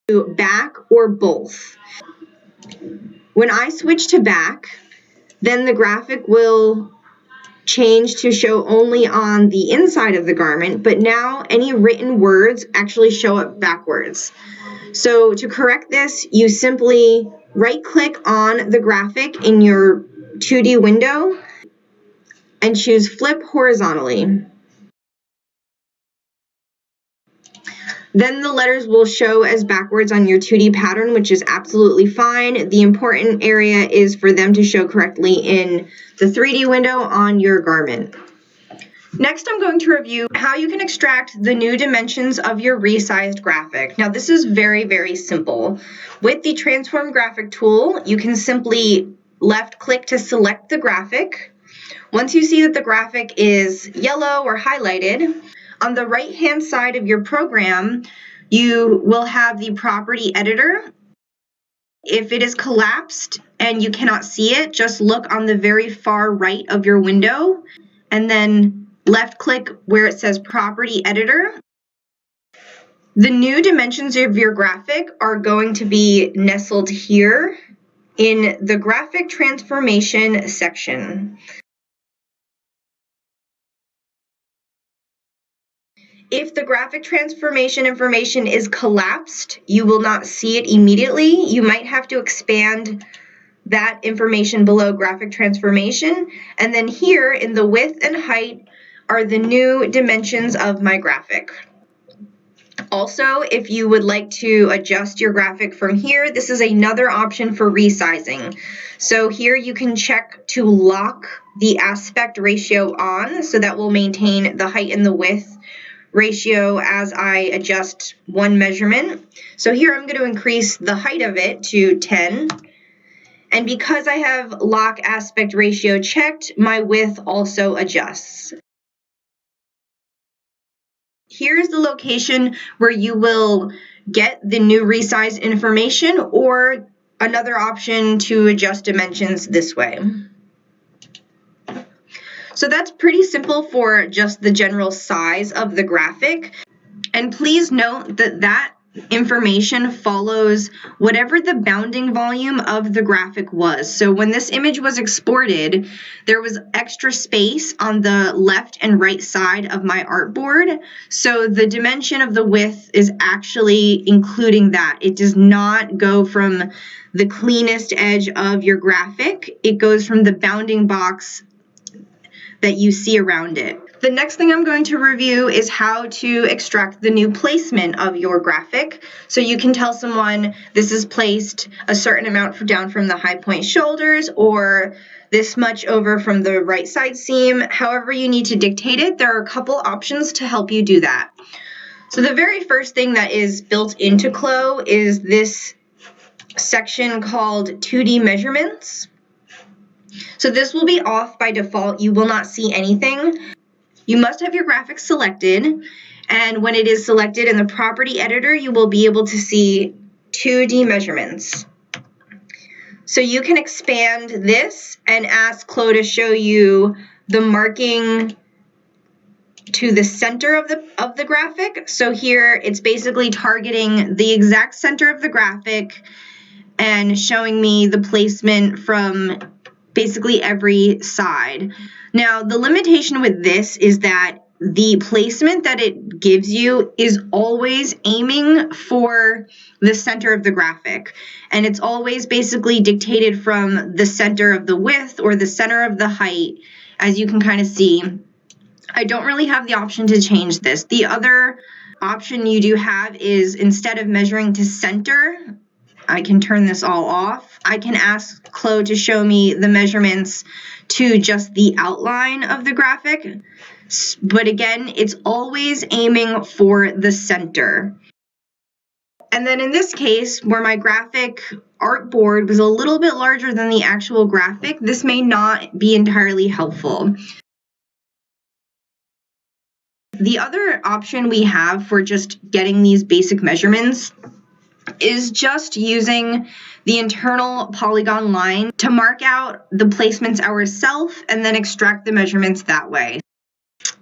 to back or both. When I switch to back, then the graphic will change to show only on the inside of the garment, but now any written words actually show up backwards. So to correct this, you simply right-click on the graphic in your 2D window and choose Flip Horizontally. Then the letters will show as backwards on your 2D pattern, which is absolutely fine. The important area is for them to show correctly in the 3D window on your garment. Next, I'm going to review how you can extract the new dimensions of your resized graphic. Now, this is very, very simple. With the Transform Graphic tool, you can simply left-click to select the graphic. Once you see that the graphic is yellow or highlighted, on the right-hand side of your program, you will have the property editor. If it is collapsed and you cannot see it, just look on the very far right of your window and then left-click where it says Property Editor. The new dimensions of your graphic are going to be nestled here in the Graphic Transformation section. If the graphic transformation information is collapsed, you will not see it immediately. You might have to expand that information below graphic transformation. And then here in the width and height are the new dimensions of my graphic. Also, if you would like to adjust your graphic from here, this is another option for resizing. So here you can check to lock the aspect ratio on, so that will maintain the height and the width ratio as I adjust one measurement. So here I'm going to increase the height of it to 10. And because I have lock aspect ratio checked, my width also adjusts. Here's the location where you will get the new resized information, or another option to adjust dimensions this way. So that's pretty simple for just the general size of the graphic. And please note that that information follows whatever the bounding volume of the graphic was. So when this image was exported, there was extra space on the left and right side of my artboard. So the dimension of the width is actually including that. It does not go from the cleanest edge of your graphic. It goes from the bounding box that you see around it. The next thing I'm going to review is how to extract the new placement of your graphic. So you can tell someone this is placed a certain amount down from the high point shoulders, or this much over from the right side seam. However you need to dictate it, there are a couple options to help you do that. So the very first thing that is built into CLO is this section called 2D measurements. So this will be off by default. You will not see anything. You must have your graphic selected, and when it is selected in the property editor, you will be able to see 2D measurements. So you can expand this and ask CLO to show you the marking to the center of the graphic. So here it's basically targeting the exact center of the graphic and showing me the placement from basically every side. Now, the limitation with this is that the placement that it gives you is always aiming for the center of the graphic. And it's always basically dictated from the center of the width or the center of the height, as you can kind of see. I don't really have the option to change this. The other option you do have is, instead of measuring to center, I can turn this all off. I can ask CLO to show me the measurements to just the outline of the graphic. But again, it's always aiming for the center. And then in this case, where my graphic artboard was a little bit larger than the actual graphic, this may not be entirely helpful. The other option we have for just getting these basic measurements is just using the internal polygon line to mark out the placements ourselves and then extract the measurements that way.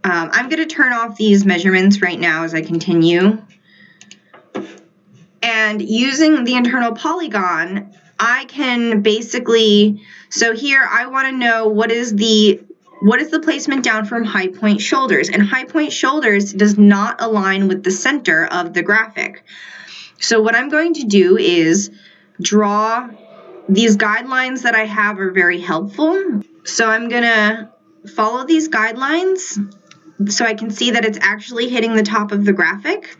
I'm going to turn off these measurements right now as I continue. And And using the internal polygon, I can basically, so here I want to know what is the placement down from high point shoulders, and high point shoulders does not align with the center of the graphic. So what I'm going to do is draw, these guidelines that I have are very helpful. So I'm gonna follow these guidelines so I can see that it's actually hitting the top of the graphic.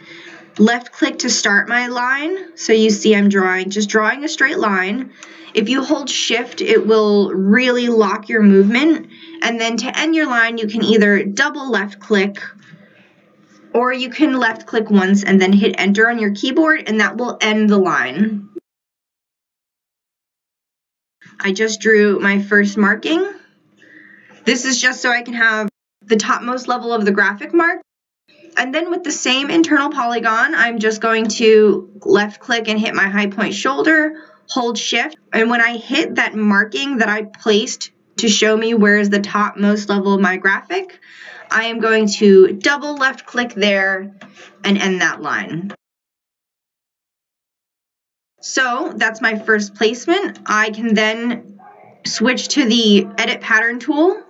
Left click to start my line. So you see I'm just drawing a straight line. If you hold shift, it will really lock your movement. And then to end your line, you can either double left click, or you can left click once and then hit enter on your keyboard, and that will end the line. I just drew my first marking. This is just so I can have the topmost level of the graphic marked. And then with the same internal polygon, I'm just going to left click and hit my high point shoulder, hold shift. And when I hit that marking that I placed to show me where is the topmost level of my graphic, I am going to double left click there and end that line. So that's my first placement. I can then switch to the edit pattern tool,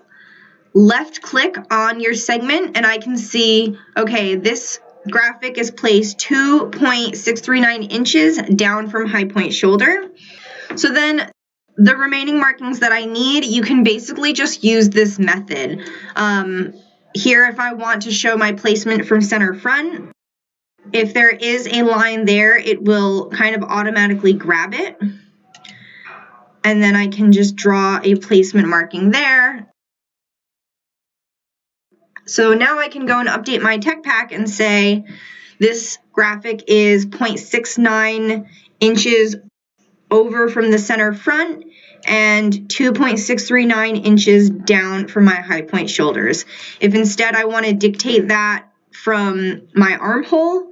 left click on your segment, and I can see, okay, this graphic is placed 2.639 inches down from high point shoulder. So then the remaining markings that I need, you can basically just use this method. Here, if I want to show my placement from center front, if there is a line there, it will kind of automatically grab it. And then I can just draw a placement marking there. So now I can go and update my tech pack and say this graphic is 0.69 inches over from the center front and 2.639 inches down from my high point shoulders. If instead I want to dictate that from my armhole,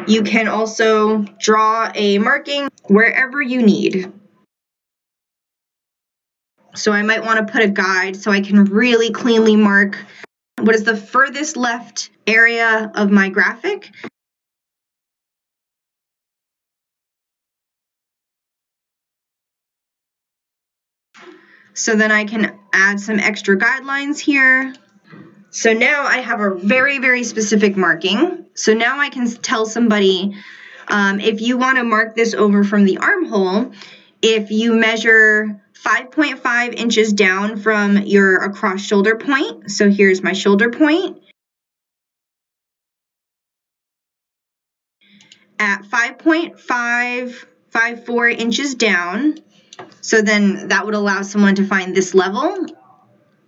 you can also draw a marking wherever you need. So I might want to put a guide so I can really cleanly mark what is the furthest left area of my graphic. So then I can add some extra guidelines here. So now I have a very, very specific marking. So now I can tell somebody, if you want to mark this over from the armhole, if you measure 5.5 inches down from your across shoulder point, so here's my shoulder point, at 5.554 inches down, so then that would allow someone to find this level.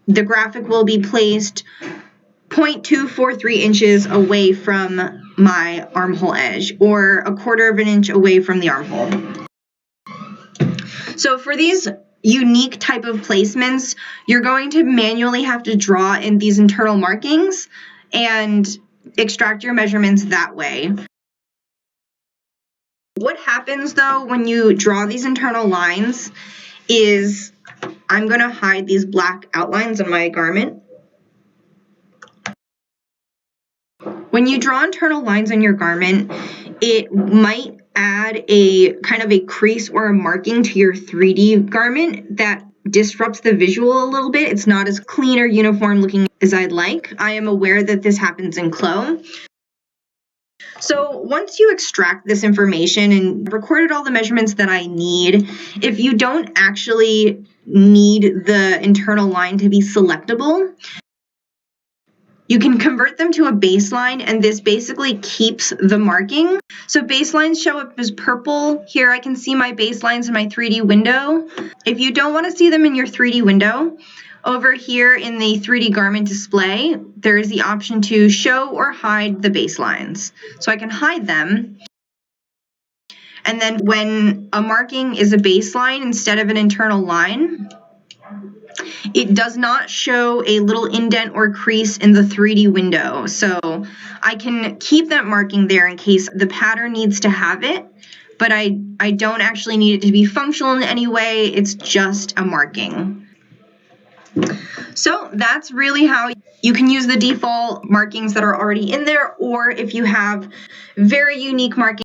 The graphic will be placed 0.243 inches away from my armhole edge, or 1/4 of an inch away from the armhole. So for these unique type of placements, you're going to manually have to draw in these internal markings and extract your measurements that way. What happens though when you draw these internal lines is, I'm going to hide these black outlines on my garment. When you draw internal lines on your garment, it might add a kind of a crease or a marking to your 3D garment that disrupts the visual a little bit. It's not as clean or uniform looking as I'd like. I am aware that this happens in CLO. So once you extract this information and recorded all the measurements that I need, if you don't actually need the internal line to be selectable, you can convert them to a baseline, and this basically keeps the marking. So baselines show up as purple. Here I can see my baselines in my 3D window. If you don't want to see them in your 3D window, over here in the 3D garment display, there is the option to show or hide the baselines. So I can hide them. And then when a marking is a baseline instead of an internal line, it does not show a little indent or crease in the 3D window. So I can keep that marking there in case the pattern needs to have it, but I don't actually need it to be functional in any way. It's just a marking. So that's really how you can use the default markings that are already in there, or if you have very unique markings